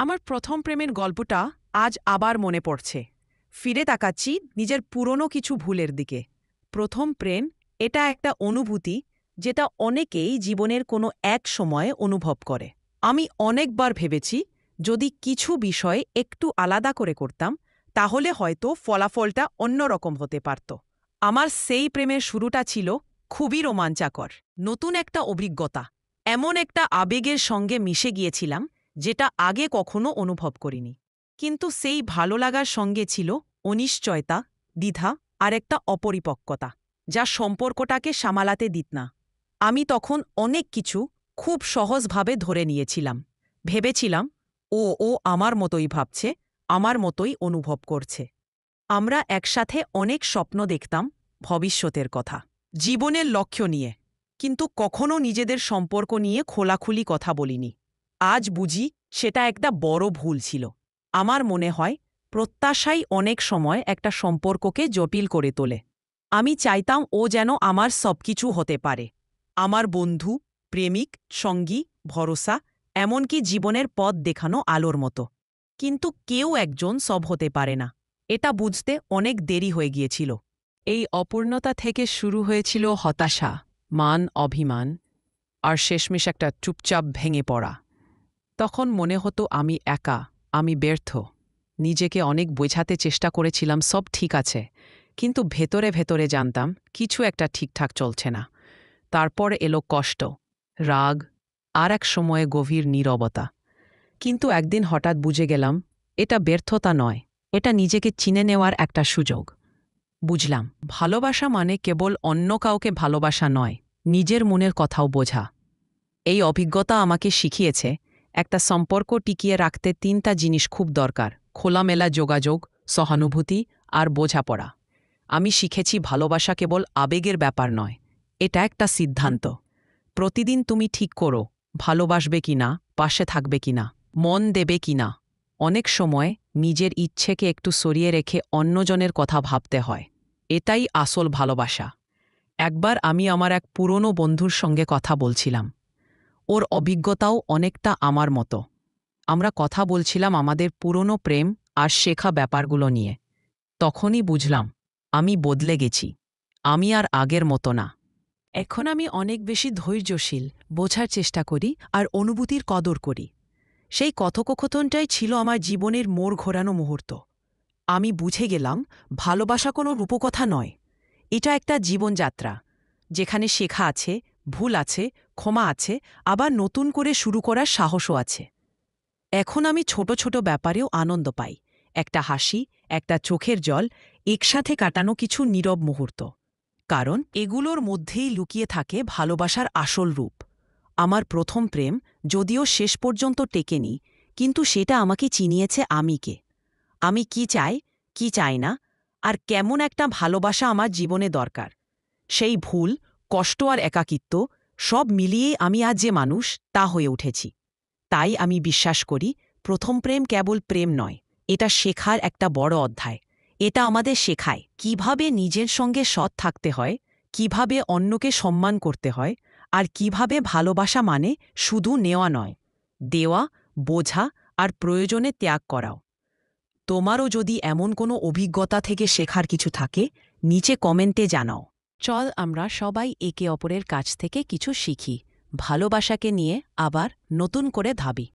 আমার প্রথম প্রেমের গল্পটা আজ আবার মনে পড়ছে। ফিরে তাকাচ্ছি নিজের পুরনো কিছু ভুলের দিকে। প্রথম প্রেম এটা একটা অনুভূতি যেটা অনেকেই জীবনের কোনো এক সময়ে অনুভব করে। আমি অনেকবার ভেবেছি যদি কিছু বিষয় একটু আলাদা করে করতাম তাহলে হয়তো ফলাফলটা অন্যরকম হতে পারত। আমার সেই প্রেমের শুরুটা ছিল খুবই রোমাঞ্চকর, নতুন একটা অভিজ্ঞতা, এমন একটা আবেগের সঙ্গে মিশে গিয়েছিলাম যেটা আগে কখনো অনুভব করিনি। কিন্তু সেই ভালো লাগার সঙ্গে ছিল অনিশ্চয়তা, দ্বিধা আর একটা অপরিপক্কতা, যা সম্পর্কটাকে সামালাতে দিত না। আমি তখন অনেক কিছু খুব সহজভাবে ধরে নিয়েছিলাম। ভেবেছিলাম ও আমার মতোই ভাবছে, আমার মতোই অনুভব করছে। আমরা একসাথে অনেক স্বপ্ন দেখতাম, ভবিষ্যতের কথা, জীবনের লক্ষ্য নিয়ে, কিন্তু কখনো নিজেদের সম্পর্ক নিয়ে খোলাখুলি কথা বলিনি। আজ বুঝি সেটা একটা বড় ভুল ছিল। আমার মনে হয় প্রত্যাশাই অনেক সময় একটা সম্পর্ককে জটিল করে তোলে। আমি চাইতাম ও যেন আমার সবকিছু হতে পারে, আমার বন্ধু, প্রেমিক, সঙ্গী, ভরসা, এমনকি জীবনের পথ দেখানো আলোর মতো। কিন্তু কেউ একজন সব হতে পারে না, এটা বুঝতে অনেক দেরি হয়ে গিয়েছিল। এই অপূর্ণতা থেকে শুরু হয়েছিল হতাশা, মান অভিমান, আর শেষমেশ একটা চুপচাপ ভেঙে পড়া। তখন মনে হতো আমি একা, আমি ব্যর্থ। নিজেকে অনেক বোঝাতে চেষ্টা করেছিলাম সব ঠিক আছে, কিন্তু ভেতরে ভেতরে জানতাম কিছু একটা ঠিকঠাক চলছে না। তারপর এলো কষ্ট, রাগ, আর এক সময়ে গভীর নীরবতা। কিন্তু একদিন হঠাৎ বুঝে গেলাম এটা ব্যর্থতা নয়, এটা নিজেকে চিনে নেওয়ার একটা সুযোগ। বুঝলাম ভালোবাসা মানে কেবল অন্য কাউকে ভালোবাসা নয়, নিজের মনের কথাও বোঝা। এই অভিজ্ঞতা আমাকে শিখিয়েছে একটা সম্পর্ক টিকিয়ে রাখতে তিনটা জিনিস খুব দরকার: খোলামেলা যোগাযোগ, সহানুভূতি আর বোঝাপড়া। আমি শিখেছি ভালোবাসা কেবল আবেগের ব্যাপার নয়, এটা একটা সিদ্ধান্ত। প্রতিদিন তুমি ঠিক করো ভালোবাসবে কিনা, পাশে থাকবে কিনা, মন দেবে কিনা। অনেক সময় নিজের ইচ্ছেকে একটু সরিয়ে রেখে অন্যজনের কথা ভাবতে হয়। এটাই আসল ভালোবাসা। একবার আমি আমার এক পুরনো বন্ধুর সঙ্গে কথা বলছিলাম। ওর অভিজ্ঞতাও অনেকটা আমার মতো। আমরা কথা বলছিলাম আমাদের পুরনো প্রেম আর শেখা ব্যাপারগুলো নিয়ে। তখনই বুঝলাম আমি বদলে গেছি, আমি আর আগের মতো না। এখন আমি অনেক বেশি ধৈর্যশীল, বোঝার চেষ্টা করি আর অনুভূতির কদর করি। সেই কথোপকথনটাই ছিল আমার জীবনের মোড় ঘোরানো মুহূর্ত। আমি বুঝে গেলাম ভালোবাসা কোনো রূপকথা নয়, এটা একটা জীবনযাত্রা, যেখানে শেখা আছে, ভুল আছে, ক্ষমা আছে, আবার নতুন করে শুরু করার সাহসও আছে। এখন আমি ছোট ছোট ব্যাপারেও আনন্দ পাই, একটা হাসি, একটা চোখের জল, একসাথে কাটানো কিছু নীরব মুহূর্ত। কারণ এগুলোর মধ্যেই লুকিয়ে থাকে ভালোবাসার আসল রূপ। আমার প্রথম প্রেম যদিও শেষ পর্যন্ত টেকেনি, কিন্তু সেটা আমাকে চিনিয়েছে আমিকে। আমি কি চাই, কি চাই না, আর কেমন একটা ভালোবাসা আমার জীবনে দরকার। সেই ভুল, কষ্ট আর একাকিত্ব সব মিলিয়েই আমি আজ যে মানুষ তা হয়ে উঠেছি। তাই আমি বিশ্বাস করি প্রথম প্রেম কেবল প্রেম নয়, এটা শেখার একটা বড় অধ্যায়। এটা আমাদের শেখায় কিভাবে নিজের সঙ্গে সৎ থাকতে হয়, কিভাবে অন্যকে সম্মান করতে হয়, আর কিভাবে ভালোবাসা মানে শুধু নেওয়া নয়, দেওয়া, বোঝা আর প্রয়োজনে ত্যাগ করাও। তোমারও যদি এমন কোনো অভিজ্ঞতা থেকে শেখার কিছু থাকে, নিচে কমেন্টে জানাও। চল আমরা সবাই একে অপরের কাছ থেকে কিছু শিখি, ভালোবাসাকে নিয়ে আবার নতুন করে ভাবি।